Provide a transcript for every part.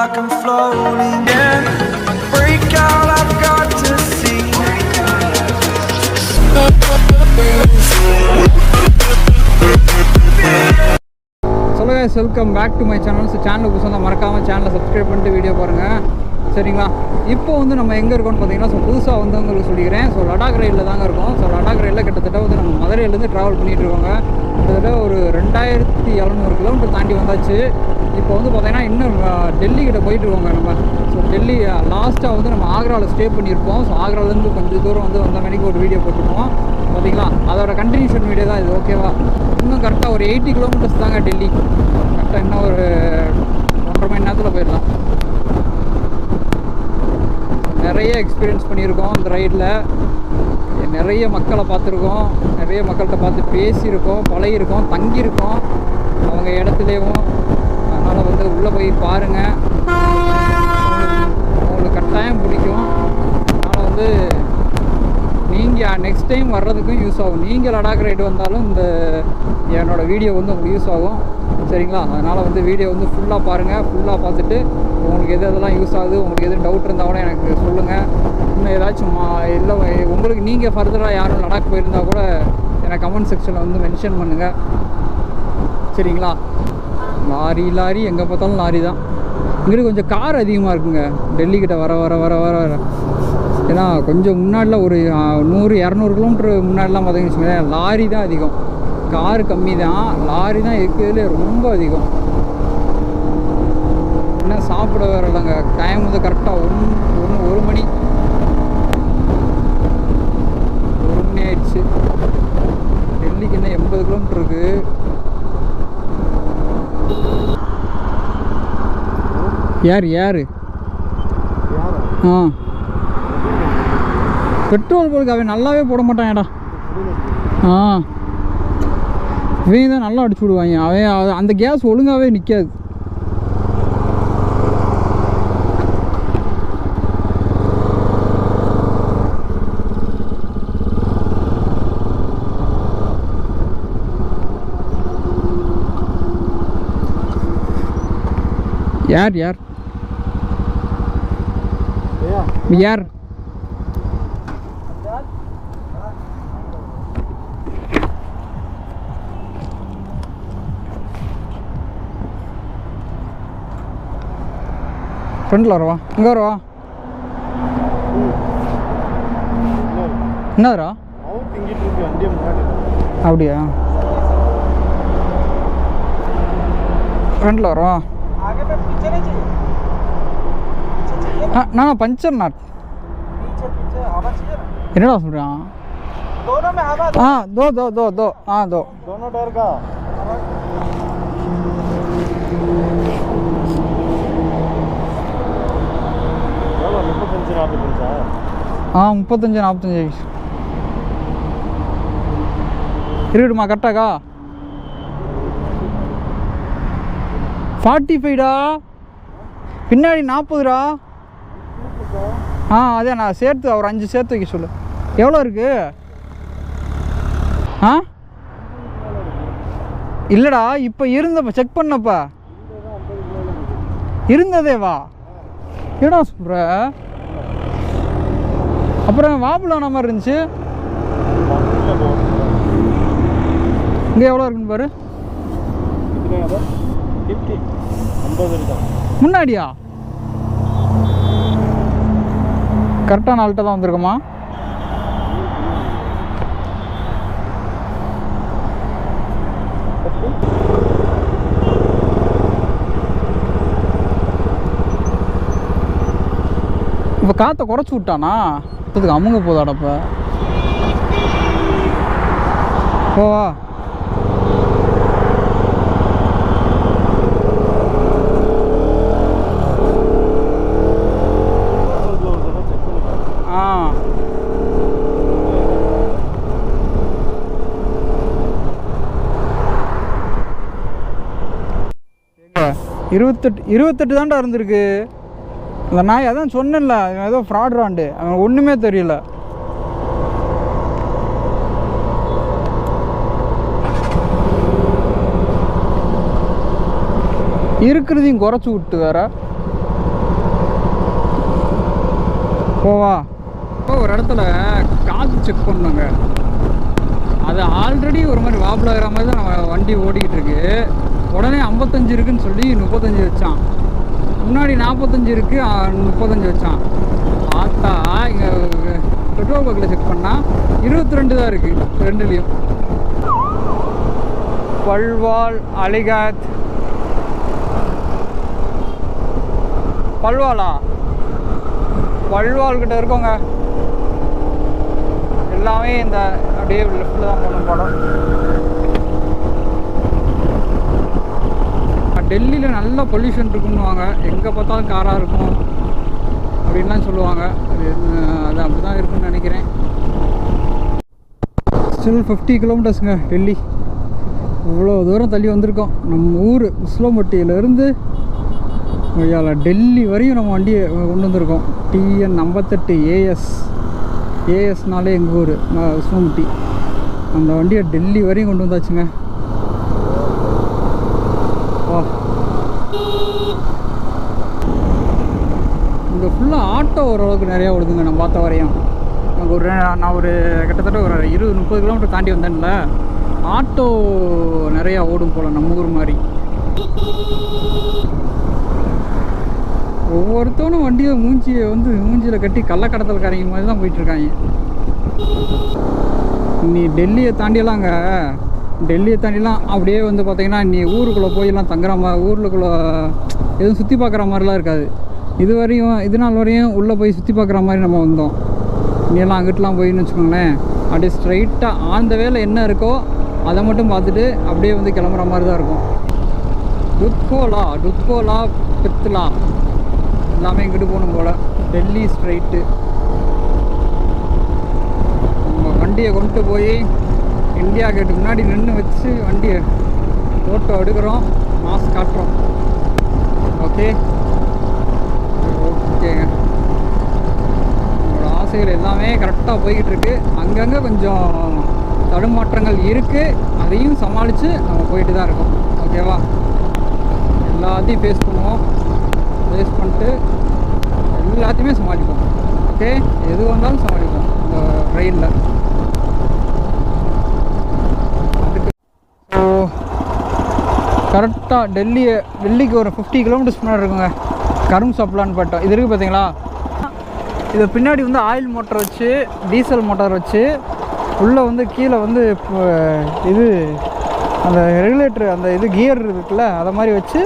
like I'm floating. Yeah, break out, I've got to see. Hello guys, welcome back to my channel. So channel புதுசா மறக்காம சேனலை subscribe பண்ணிட்டு video பாருங்க. சரிங்களா? இப்போ வந்து நம்ம எங்கே இருக்கோம்னு பார்த்தீங்கன்னா, ஸோ புதுசாக வந்து உங்களுக்கு சொல்லிக்கிறேன். ஸோ லடாக் ரயிலில் தாங்க இருக்கோம். ஸோ லடாக் ரயிலில் கிட்டத்தட்ட வந்து நம்ம மதுரையிலேருந்து ட்ராவல் பண்ணிகிட்டு இருக்கோங்க. கிட்டத்தட்ட ஒரு 2700 கிலோமீட்டர் தாண்டி வந்தாச்சு. இப்போ வந்து பார்த்தீங்கன்னா இன்னும் டெல்லி கிட்ட போயிட்டு இருக்கோங்க நம்ம. ஸோ டெல்லி லாஸ்ட்டாக வந்து நம்ம ஆக்ராவில் ஸ்டே பண்ணியிருப்போம். ஸோ ஆக்ராவிலேருந்து கொஞ்சம் தூரம் வந்து வந்த மணிக்கு ஒரு வீடியோ போட்டிருப்போம் பார்த்தீங்களா. அதோட கண்டினியூஷன் வீடியோ தான் இது. ஓகேவா? இன்னும் கரெக்டாக ஒரு 80 கிலோமீட்டர்ஸ் தாங்க டெல்லி. கரெக்டாக இன்னும் ஒரு 1.5 மணி நேரத்தில் போயிடலாம். நிறைய எக்ஸ்பீரியன்ஸ் பண்ணியிருக்கோம் இந்த ரைடில். நிறைய மக்களை பார்த்துருக்கோம், நிறைய மக்கள்கிட்ட பார்த்து பேசியிருக்கோம், பழகிருக்கோம், தங்கியிருக்கோம் அவங்க இடத்துலேயும். அதனால் வந்து உள்ளே போய் பாருங்கள், உங்களுக்கு கட்டாயம் பிடிக்கும். அதனால் வந்து நீங்கள் நெக்ஸ்ட் டைம் வர்றதுக்கும் யூஸ் ஆகும். நீங்கள் லடாக் ரைடு வந்தாலும் இந்த என்னோடய வீடியோ வந்து உங்களுக்கு யூஸ் ஆகும். சரிங்களா? அதனால் வந்து வீடியோ வந்து ஃபுல்லாக பாருங்கள். ஃபுல்லாக பார்த்துட்டு உங்களுக்கு எதெல்லாம் யூஸ் ஆகுது, உங்களுக்கு எதுவும் டவுட் இருந்தால் கூட எனக்கு சொல்லுங்கள். இன்னும் ஏதாச்சும் இல்லை உங்களுக்கு நீங்கள் ஃபர்தராக யாரும் லடாக் போயிருந்தால் கூட எனக்கு கமெண்ட் செக்ஷனில் வந்து மென்ஷன் பண்ணுங்கள். சரிங்களா? லாரி எங்கே பார்த்தாலும் லாரி தான். இங்கிட்டு கொஞ்சம் கார் அதிகமாக இருக்குங்க டெல்லிக்கிட்ட வர வர வர வர வர. ஏன்னா கொஞ்சம் முன்னாடிலாம் ஒரு 100-200 கிலோமீட்டர் முன்னாடிலாம் பார்த்தீங்கன்னு வச்சுக்கோங்களேன், லாரி தான் அதிகம். கார் கம்மி தான், லாரி தான் இருக்கிறதுலே ரொம்ப அதிகம். என்ன சாப்பிட வேற இல்லைங்க. டைம் வந்து கரெக்டாக 1 மணி ஆயிடுச்சு. டெல்லிக்கு என்ன 80 கிலோமீட்டர் இருக்குது. யார் பெட்ரோல் போடுக்கு அவன் நல்லாவே போட மாட்டான்டா. இவன் தான் நல்லா அடிச்சு விடுவாங்க. அவன் அந்த கேஸ் ஒழுங்காகவே நிற்காது. யார் ஃப்ரெண்டில் வரவா? இங்கே வரவா? என்னதுரா? அப்படியா? ஃப்ரெண்டில் வரவா? நான் பஞ்சர் நாட். என்னடா சொல்கிறான்? दो दोनों डर का हाँ 35-45 இருக்குமா? கரெக்டாக்கா 45டா, பின்னாடி 40டா. அதே நான் சேர்த்து ஒரு 5 சேர்த்து வைக்க சொல்லு. எவ்வளோ இருக்கு? இல்லைடா, இப்போ இருந்தப்ப செக் பண்ணப்பா இருந்ததேவா? ஏடா சொல்கிற? அப்புறம் வாபுலான மாதிரி இருந்துச்சு. இங்கே எவ்வளோ இருக்குன்னு பாரு. முன்னாடியா? கரெக்டான ஆள்கிட்ட தான் வந்திருக்கோமா? இப்போ காற்றை குறைச்சி விட்டானா? அதுக்கு அமுங்க போதாடப்ப. போவா ஆ 28 தான்டா இருந்திருக்கு. அந்த நாய் அதான் சொன்னேன்ல, ஏதோ ஃப்ராட்ராண்டு, அவன் ஒன்றுமே தெரியல. இருக்கிறதையும் குறைச்சி விட்டு வேற போவா. இப்போ ஒரு இடத்துல காற்று செக் பண்ணாங்க. அது ஆல்ரெடி ஒரு மாதிரி வாபிள் ஆகிற மாதிரி தான் நம்ம வண்டி ஓடிக்கிட்டு இருக்கு. உடனே 55 இருக்குன்னு சொல்லி 35 வச்சான். முன்னாடி 45 இருக்குது, 35 வச்சான். பார்த்தா இங்கே பெட்ரோல் பங்கில் செக் பண்ணால் 22 தான் இருக்குது ரெண்டுலேயும். பல்வால் அலிகாத் பல்வாலா பல்வால் கிட்ட இருக்கோங்க. எல்லாமே இந்த அப்படியே லெஃப்டில் தான் போகணும் படம். டெல்லியில் நல்ல பொல்யூஷன் இருக்குன்னுவாங்க, எங்கே பார்த்தாலும் காராக இருக்கும் அப்படின்லாம் சொல்லுவாங்க. அது அப்படி தான் இருக்குன்னு நினைக்கிறேன். ஸ்டில் 50 கிலோமீட்டர்ஸுங்க டெல்லி. இவ்வளோ தூரம் தள்ளி வந்திருக்கோம். நம்ம ஊர் உஸ்லம்பட்டியிலேருந்து டெல்லி வரையும் நம்ம வண்டியை கொண்டு வந்திருக்கோம். TN 58 ஏஎஸ்னாலே எங்கள் ஊர் உஸ்லம்பட்டி. அந்த வண்டியை டெல்லி வரையும் கொண்டு வந்தாச்சுங்க. வா, இங்கே ஃபுல்லாக ஆட்டோ ஓரளவுக்கு நிறையா ஓடுதுங்க. நான் பார்த்த வரையும் நான் ஒரு கிட்டத்தட்ட ஒரு 20-30 கிலோமீட்டர் தாண்டி வந்தேன்ல, ஆட்டோ நிறையா ஓடும் போல் நம்ம ஊர் மாதிரி. ஒவ்வொருத்தவனும் வண்டியை மூஞ்சியில் கட்டி கள்ளக்கடத்தல்காரங்க மாதிரி தான் போயிட்டுருக்காங்க. நீ டெல்லியை தாண்டியலாங்க, டெல்லியை தாண்டிலாம் அப்படியே வந்து பார்த்திங்கன்னா நீ ஊருக்குள்ளே போயெல்லாம் தங்குற மாதிரி, ஊருக்குள்ளே எதுவும் சுற்றி பார்க்குற மாதிரிலாம் இருக்காது. இது நாள் வரையும் உள்ளே போய் சுற்றி பார்க்குற மாதிரி நம்ம வந்தோம். இனியெல்லாம் அங்கிட்டலாம் போயின்னு வச்சுக்கோங்களேன், அப்படியே ஸ்ட்ரைட்டாக ஆந்த வேலை என்ன இருக்கோ அதை மட்டும் பார்த்துட்டு அப்படியே வந்து கிளம்புற மாதிரி தான் இருக்கும். டுத்கோலா பித்லா எல்லாமே இங்கிட்டு போகணும் போல். டெல்லி ஸ்ட்ரைட்டு நம்ம வண்டியை கொண்டு போய் இந்தியா கேட்டுக்கு முன்னாடி நின்று வச்சு வண்டியை ஃபோட்டோ எடுக்கிறோம், மாஸ்க் காட்டுறோம். ஓகேங்க, நம்மளோட ஆசைகள் எல்லாமே கரெக்டாக போய்கிட்டு இருக்கு. அங்கங்கே கொஞ்சம் தடுமாற்றங்கள் இருக்குது, அதையும் சமாளித்து நம்ம போயிட்டு தான் இருக்கோம். ஓகேவா, எல்லாத்தையும் ஃபேஸ் பண்ணுவோம், ஃபேஸ் பண்ணிட்டு எல்லாத்தையுமே சமாளிப்போம். ஓகே, எது வந்தாலும் சமாளிப்போம் இந்த ட்ரெயினில். அதுக்கு கரெக்டாக டெல்லிக்கு ஒரு 50 கிலோமீட்டர்ஸ் முன்னாடி இருக்குங்க கரும் சப்ளான்னு பட்டோம். இது இருக்குது பார்த்தீங்களா, இது பின்னாடி வந்து ஆயில் மோட்டர் வச்சு, டீசல் மோட்டார் வச்சு, உள்ளே வந்து கீழே வந்து இது அந்த ரெகுலேட்டர், அந்த இது கியர் இருக்குல்ல, அதை மாதிரி வச்சு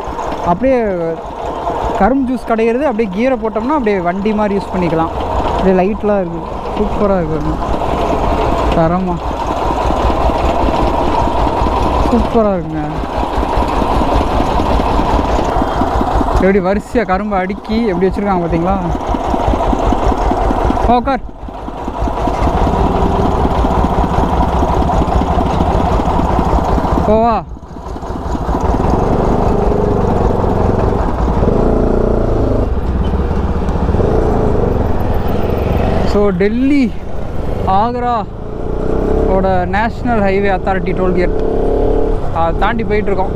அப்படியே கரும்பு ஜூஸ் கிடைக்கிறது. அப்படியே கியரை போட்டோம்னா அப்படியே வண்டி மாதிரி யூஸ் பண்ணிக்கலாம். அப்படியே லைட்லாம் இருக்குது, சூப்பராக இருக்குது, தரமாக சூப்பராக இருக்குங்க. எப்படி வரிசையாக கரும்பை அடுக்கி எப்படி வச்சுருக்காங்க பார்த்தீங்களா. ஓகர் போவா. ஸோ டெல்லி ஆக்ரா ஓட நேஷ்னல் ஹைவே அத்தாரிட்டி டோல்கேட் அதை தாண்டி போயிட்டுருக்கோம்.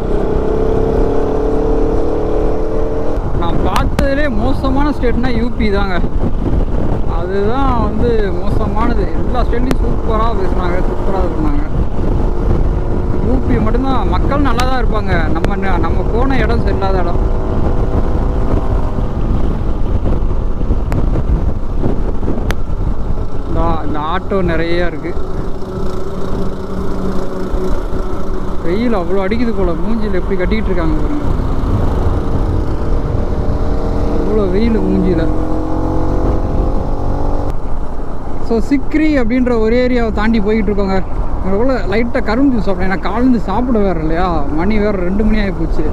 நான் பார்த்ததுலே மோசமான ஸ்டேட்னா யூபி தாங்க. அதுதான் வந்து மோசமானது. எல்லா ஸ்டேட்லையும் சூப்பராக பேசுனாங்க, சூப்பராக இருந்தாங்க. யூபி மட்டும்தான் மக்கள் நல்லா தான் இருப்பாங்க. நம்ம போன இடம் சரியில்லாத இடம். இந்த ஆட்டோ நிறையா இருக்குது. வெயில் அவ்வளோ அடிக்குது போல். மூஞ்சியில் எப்படி கட்டிக்கிட்டு இருக்காங்க பாருங்க, அவ்வளோ வெயில் மூஞ்சியில். ஸோ சிக்ரி அப்படின்ற ஒரு ஏரியாவை தாண்டி போய்கிட்டு இருக்கோங்க. எவ்வளோ லைட்டாக கரும்பு ஜூஸ் சாப்பிட்டேன். ஏன்னா காலேருந்து சாப்பிட வேறு இல்லையா, மணி வேறு 2 மணி ஆகி போச்சு.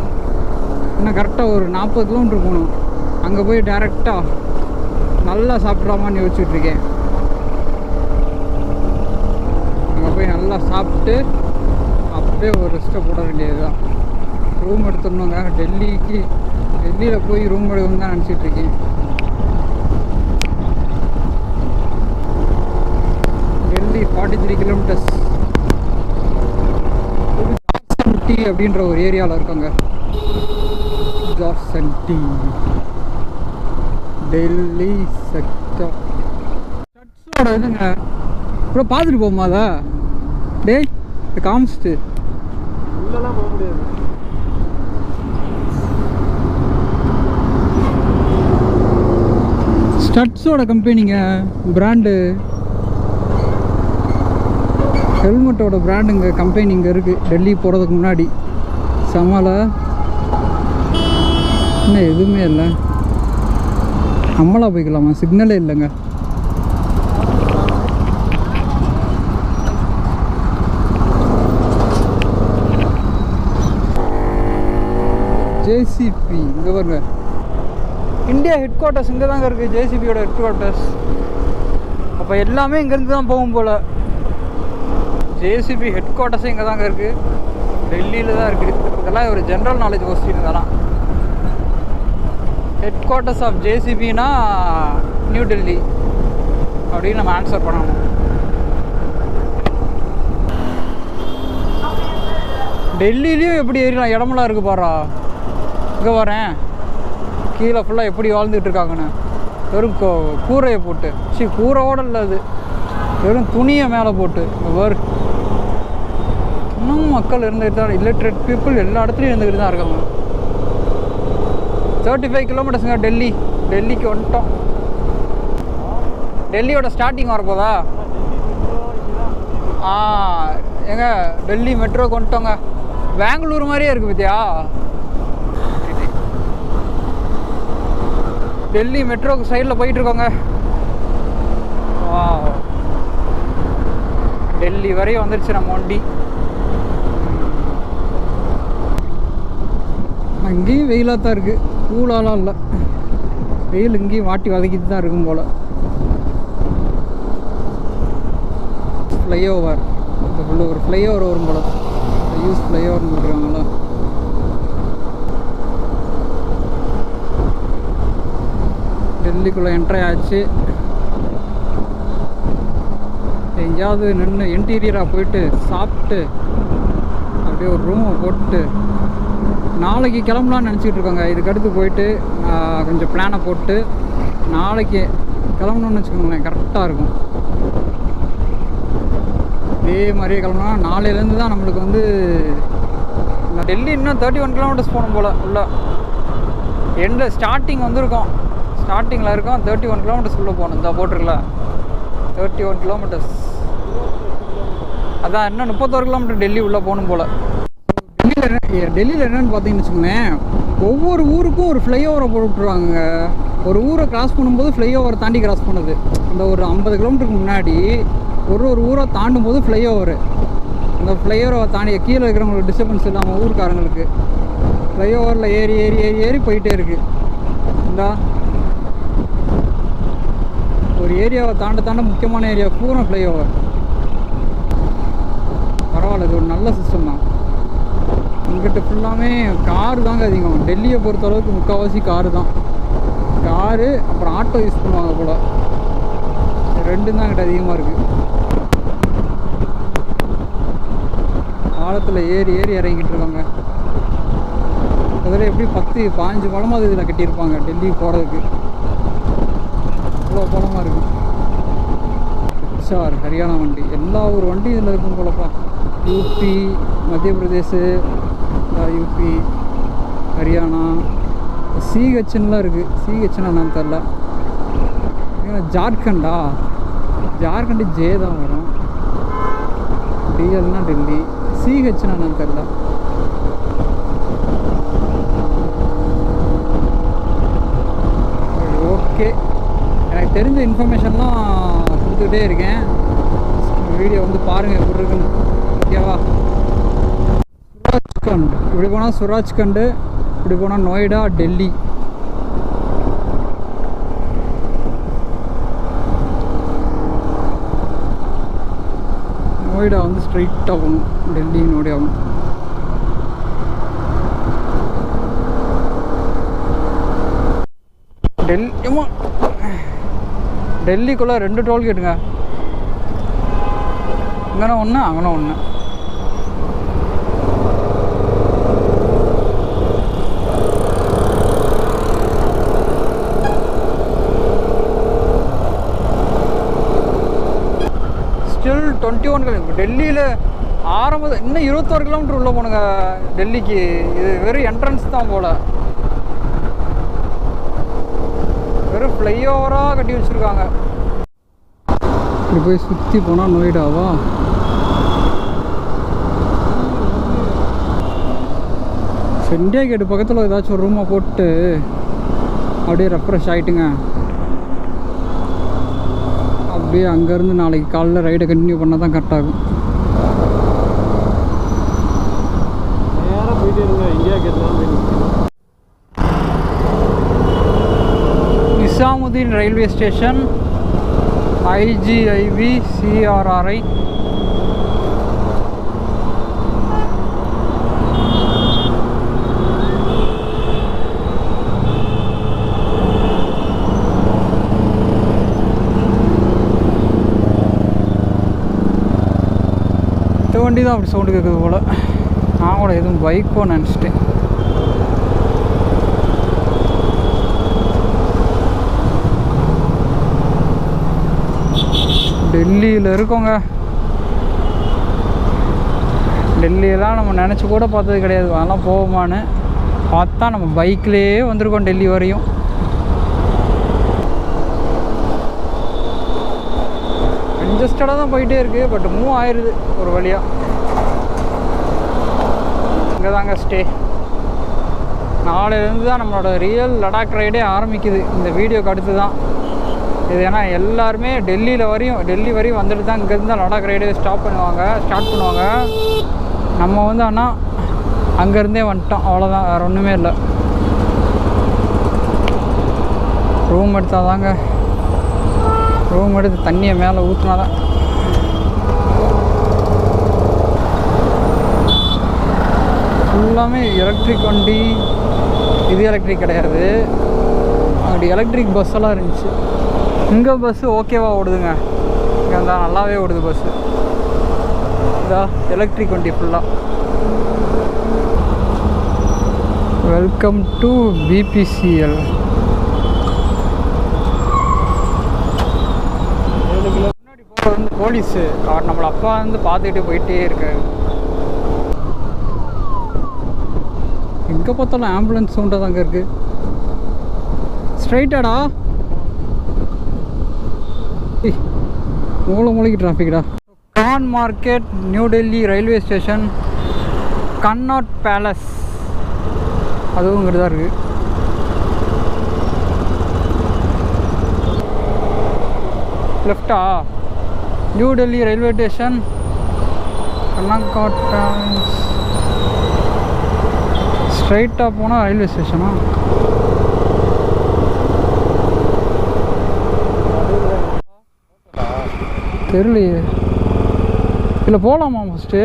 இன்னும் கரெக்டாக ஒரு 40 கிலோமீட்டர் போகணும். அங்கே போய் டேரெக்டாக நல்லா சாப்பிட்றாமான்னு யோசிச்சுட்ருக்கேன். அங்கே போய் நல்லா சாப்பிட்டு அப்படியே ஒரு ரெஸ்ட்டை போட வேண்டியது தான். ரூம் எடுத்துடணுங்க. டெல்லியில் போய் ரூம் எடுக்கணும்னு தான் நினச்சிட்ருக்கேன். டெல்லி 43 கிலோமீட்டர்ஸ். ஜார்சன்டி அப்படின்ற ஒரு ஏரியாவில் இருக்காங்க. ஜார்சன்டி டெல்லி செக்டர் இதுங்க இப்போ பார்த்துட்டு போமா அதை டேய் காமிச்சிட்டு உள்ளலாம் போக முடியாது. ஸ்டட்ஸோட கம்பெனிங்க பிராண்டு ஹெல்மெட்டோட பிராண்டுங்க கம்பெனி இங்கே இருக்குது டெல்லி போகிறதுக்கு முன்னாடி சமாள இன்னும் எதுவுமே இல்லை நம்மளா போய்க்கலாமா சிக்னலே இல்லைங்க ஜேசிபி இங்கே பாருங்க இந்தியா ஹெட் குவார்ட்டர்ஸ் இங்கே தாங்க இருக்குது ஜேசிபியோட ஹெட் குவார்ட்டர்ஸ் அப்போ எல்லாமே இங்கேருந்து தான் போகும் போல் ஜேசிபி ஹெட் குவார்ட்டர்ஸே இங்கே தாங்க இருக்குது டெல்லியில் தான் இருக்குது இதெல்லாம் ஒரு ஜென்ரல் நாலேஜ் கொஸ்டின் இதெல்லாம் ஹெட் குவார்ட்டர்ஸ் ஆஃப் ஜேசிபினா நியூ டெல்லி அப்படின்னு நம்ம ஆன்சர் பண்ணணும் டெல்லிலையும் எப்படி ஏறிடலாம் இடமெல்லாம் இருக்குது பாரா இங்கே வரேன் கீழே ஃபுல்லாக எப்படி வாழ்ந்துக்கிட்டு இருக்காங்கன்னு வெறும் கூரையை போட்டு கூரையோடு இல்லை அது வெறும் துணியை மேலே போட்டு வேறு இன்னும் மக்கள் இருந்துகிட்டு தான் இல்லிட்ரேட் பீப்புள் எல்லா இடத்துலையும் இருந்துக்கிட்டு தான் இருக்காங்க 35 கிலோமீட்டர்ஸுங்க டெல்லிக்கு வந்துட்டோம் டெல்லியோட ஸ்டார்டிங் வரப்போதா எங்க டெல்லி மெட்ரோக்கு வந்துட்டோங்க பெங்களூர் மாதிரியே இருக்குது பத்தியா டெல்லி மெட்ரோக்கு சைடில் போயிட்டுருக்கோங்க டெல்லி வரையும் வந்துருச்சு நம்ம வண்டி இங்கேயும் வெயிலாக தான் இருக்குது கூலாலாம் இல்லை வெயில் இங்கேயும் வாட்டி வதக்கிட்டு தான் இருக்கும் போல் ஃப்ளைஓவர் உள்ள ஒரு ஃப்ளைஓவர் வரும் போல் யூஸ் ஃப்ளைஓவர்னு சொல்கிறாங்களா டெல்லிக்குள்ளே என்ட்ரி ஆச்சு எங்கேயாவது நின்று இன்டீரியராக போயிட்டு சாப்பிட்டு அப்படியே ஒரு ரூமை போட்டு நாளைக்கு கிளம்பலான்னு நினச்சிக்கிட்டு இருக்கோங்க இதுக்கடுத்து போயிட்டு கொஞ்சம் பிளானை போட்டு நாளைக்கு கிளம்பணுன்னு வச்சுக்கோங்களேன் கரெக்டாக இருக்கும் இதே மாதிரியே கிளம்புனா நாளையிலேருந்து தான் நம்மளுக்கு வந்து டெல்லி இன்னும் 31 கிலோமீட்டர்ஸ் போகணும் போல் உள்ள எண்டில் ஸ்டார்டிங் வந்துருக்கோம் ஸ்டார்டிங்கில் இருக்கோம் 31 கிலோமீட்டர்ஸ் உள்ளே போகணும் இந்த போட்டிருக்கல 31 கிலோமீட்டர்ஸ் அதான் இன்னும் 31 கிலோமீட்டர் டெல்லி உள்ளே போகணும் போல் டெல்லியில் என்னென்னு பார்த்தீங்கன்னு வச்சுக்கோங்களேன் ஒவ்வொரு ஊருக்கும் ஒரு ஃப்ளைஓவரை போட்டுருவாங்க ஒரு ஊரை கிராஸ் பண்ணும்போது ஃப்ளைஓவரை தாண்டி கிராஸ் பண்ணுது அந்த ஒரு 50 கிலோமீட்டருக்கு முன்னாடி ஒரு ஊரை தாண்டும் போது ஃப்ளைஓவர் அந்த ஃப்ளைஓவரை தாண்டி கீழே இருக்கிறவங்களுக்கு டிஸ்டர்பன்ஸ் இல்லாமல் ஊருக்காரங்களுக்கு ஃப்ளைஓவரில் ஏறி ஏறி ஏறி ஏறி போயிட்டே இருக்குது இந்தா ஒரு ஏரியாவை தாண்ட முக்கியமான ஏரியா பூரா ஃப்ளைஓவர் பரவாயில்ல இது ஒரு நல்ல சிஸ்டம் தான் இங்கிட்ட ஃபுல்லாமே காரு தாங்க அதிகம் டெல்லியை பொறுத்தளவுக்கு முக்கால்வாசி காரு தான் காரு அப்புறம் ஆட்டோ யூஸ் பண்ணுவாங்க போல் ரெண்டும் தான் கிட்ட அதிகமாக இருக்குது காலத்தில் ஏறி ஏறி இறங்கிட்டு இருக்காங்க அதில் எப்படி 10-15 பழமாவது இதில் கட்டியிருப்பாங்க டெல்லி போகிறதுக்கு இவ்வளோ பழமாக இருக்குது சார் ஹரியானா வண்டி எல்லா ஒரு வண்டி இதில் இருக்கும் போலப்பா யூபி மத்திய பிரதேஷ் யூபி ஹரியானா சிஹெச்ன்லாம் இருக்குது சிஹெச்னா என்னன்னு தெரில ஜார்க்கண்டு ஜே தான் வரும் டிஎல்னா டெல்லி சிஹெச்னா என்னன்னு தெரில ஓகே எனக்கு தெரிஞ்ச இன்ஃபர்மேஷன்லாம் கொடுத்துக்கிட்டே இருக்கேன் வீடியோ வந்து பாருங்கள் எப்படி இருக்குன்னு ஓகேவா சுராஜ்கண்ட் இப்படி போனால் சுராஜ்கண்டு இப்படி போனால் நொய்டா டெல்லி நொய்டா வந்து ஸ்ட்ரைட்டாக போகணும் டெல்லி நொய்டாவும் டெல்லிக்குள்ளே 2 டோல்கேட்டுங்க இங்கே ஒன்று அங்கே ஒன்று கிலோமீட்டர். டெல்லியில் இன்னும் 21 கிலோமீட்டர் உள்ளே போனுங்க டெல்லிக்கு. இது வெறும் என்ட்ரன்ஸ் தான் போல். வெறும் ஃப்ளைஓவராக கட்டி வச்சுருக்காங்க. இப்படி போய் சுற்றி போனால் நோய்டாவா? இந்தியா கேட்டு பக்கத்தில் ஏதாச்சும் ஒரு ரூமை போட்டு அப்படியே ரெஃப்ரெஷ் ஆகிட்டுங்க. அப்படியே அங்கேருந்து நாளைக்கு காலையில் ரைடை கண்டினியூ பண்ணால் தான் கரெக்டாகும். நேராக போயிட்டே இருங்க. இந்தியா கேட்லாம் Nizamuddin railway station, IGIV CRRI. இந்த வண்டி தான் அப்படி சவுண்டு கேட்குது போல். நான் கூட எதுவும் பைக்கோ நினச்சிட்டேன். டெல்லியில் இருக்கோங்க. டெல்லியெல்லாம் நம்ம நினச்சி கூட பார்த்தது கிடையாது. அதெல்லாம் போவோமான்னு பார்த்தா நம்ம பைக்லேயே வந்திருக்கோம் டெல்லி வரையும். கன்ஜஸ்டடாக தான் போயிட்டே இருக்குது. பட் மூவ் ஆயிடுது ஒரு வழியாக. இங்கே தாங்க ஸ்டே. நாளையிலேருந்து தான் நம்மளோட ரியல் லடாக் ரைடே ஆரம்பிக்குது. இந்த வீடியோக்கு அடுத்து தான் இது. ஏன்னா எல்லாருமே டெல்லி வரையும் வந்துட்டு தான் இங்கேருந்து தான் லடாக் ரைடே ஸ்டார்ட் பண்ணுவாங்க. நம்ம வந்து ஆனால் அங்கேருந்தே வந்துட்டோம். அவ்வளோதான், வேறு ஒன்றுமே இல்லை. ரூம் எடுத்தால் தாங்க, ரூம் எடுத்து தண்ணியை மேலே ஊற்றினா தான். ஃபுல்லாமே எலக்ட்ரிக் வண்டி. இது எலக்ட்ரிக் கிடையாது. அப்படி எலக்ட்ரிக் பஸ்ஸெல்லாம் இருந்துச்சு. இங்கே பஸ்ஸு ஓகேவா ஓடுதுங்க. இங்கே இருந்தால் நல்லாவே ஓடுது பஸ்ஸு. இதா எலக்ட்ரிக் வண்டி ஃபுல்லாக. Welcome to BPCL. முன்னாடி போகிறது வந்து போலீஸு கார். நம்மளை அப்பா வந்து பார்த்துக்கிட்டு போயிட்டே இருக்காரு. எங்கே பார்த்தாலும் ஆம்புலன்ஸ் சவுண்டாக தாங்க இருக்குது. ஸ்ட்ரைட்டாடா மூளைக்கு டிராஃபிக்டா. Khan market, New Delhi railway station, Connaught palace அதுவும் இங்கே தான் இருக்குது. லெஃப்டா New Delhi railway station, Connaught palace. ஸ்ட்ரைட்டாக போனால் ரயில்வே ஸ்டேஷனா? தெரியலையே. இதில் போகலாமா ஃபஸ்ட்டு?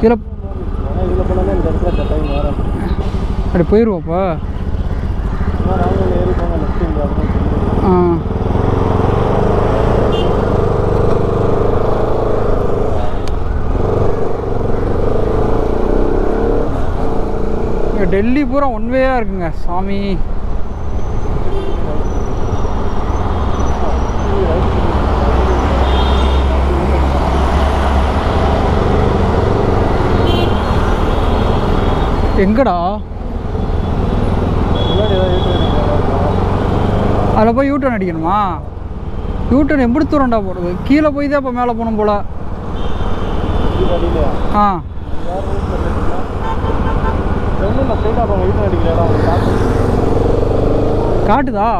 இதில் போனால் இந்த இடத்துல கட்டாயம் மாறும். அப்படி போயிடுவோப்பா. இங்கே டெல்லி பூரா ஒன்வேயாக இருக்குங்க சாமி. எங்கடா அதில் போய் யூட்டர்ன் அடிக்கணுமா? யூட்டர்ன் எப்படி தூரண்டா போகிறது? கீழே போய் தான் இப்போ மேலே போகணும் போல். ஆ காட்டுதா?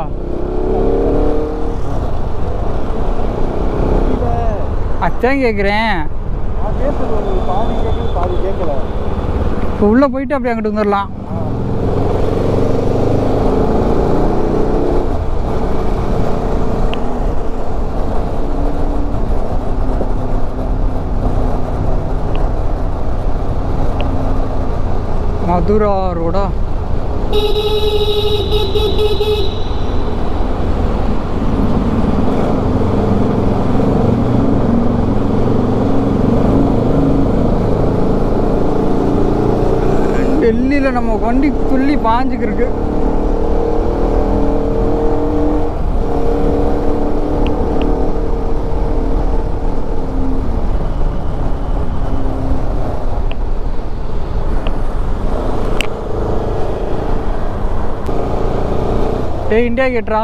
அதான் கேட்குறேன். இப்போ உள்ளே போயிட்டு அப்படியே அங்கிட்டு வந்துடலாம். மதுரா ரோடா? டெல்லியில் நம்ம வண்டி துள்ளி பாஞ்சுக்கிருக்கு. ஏய் இந்தியா கேட்ரா.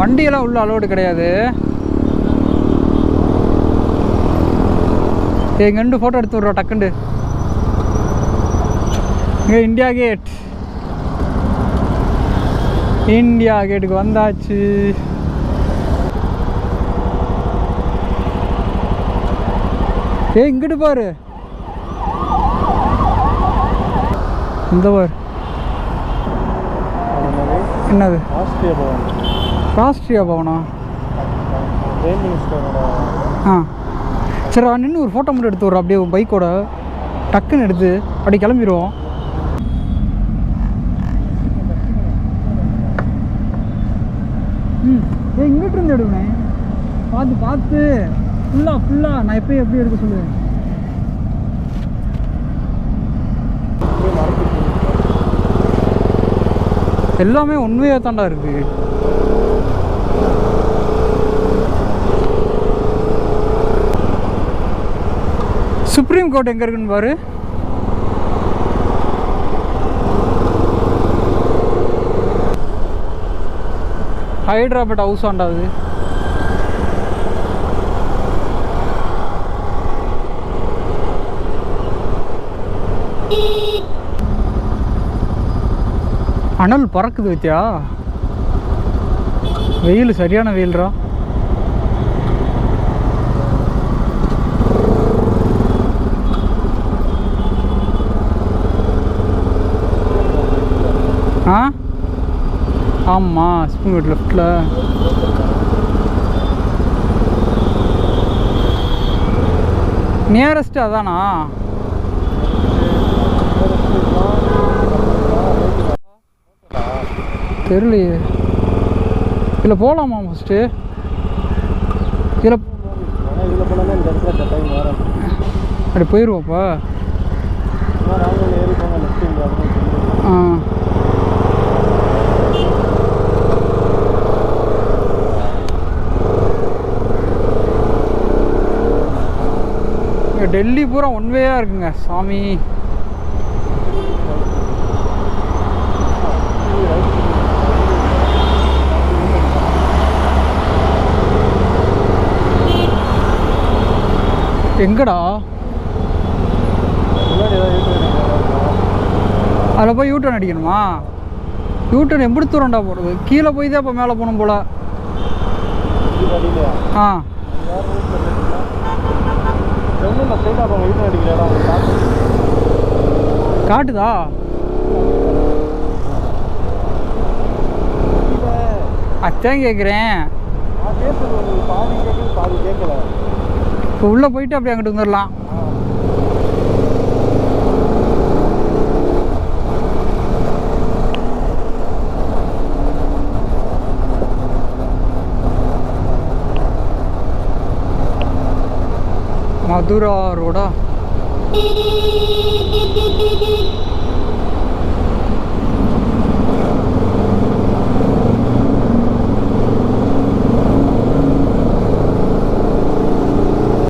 வண்டியெல்லாம் உள்ள அலோடு கிடையாது. எங்க 2 ஃபோட்டோ எடுத்து விட்றோம் டக்குண்டு. இங்கே இந்தியா கேட். இந்தியா கேட்டுக்கு வந்தாச்சு. இங்கிட்டு பாரு, இந்த பாரு என்னது ராஷ்ட்ரிய பவனா? ஆ சரி நின்று ஒரு ஃபோட்டோ மட்டும் எடுத்து விட்றோம் அப்படியே பைக்கோட டக்குன்னு எடுத்து அப்படி கிளம்பிடுவோம். இங்கிட்டு இருந்து எடுக்கணே, பார்த்து ஃபுல்லாக நான் எப்பயும் எப்படி எடுக்க சொல்லுவேன். எல்லாமே உண்மையாக தாண்டா இருக்கு. சுப்ரீம் கோர்ட் எங்கே இருக்குன்னு பாரு. ஹைதராபாத் ஹவுஸ் ஆண்டாது. அனல் பறக்குது வித்தியா, வெயில் சரியான வெயில்ரா. ஆ ஆமாம் ஸ்பூன் வீட் லெஃப்டில். நியரஸ்ட்டு அதானா? தெரியலையே. இதில் போகலாமா ஃபஸ்ட்டு? இதில் அப்படி போயிடுவோப்பா. ஆ டெல்லி பூரா ஒன்வேயாக இருக்குங்க சாமி. எங்கடா அதில் போய் யூட்டர்ன் அடிக்கணுமா? யூட்டர்ன் எப்படி தூரண்டா போடுறது? கீழே போய் தான் இப்போ மேலே போகணும் போல். ஆ காட்டுதா? அதான் கேட்குறேன். இப்போ உள்ளே போயிட்டு அப்படியே அங்கிட்டு வந்துடலாம். மதுரா ரோடா?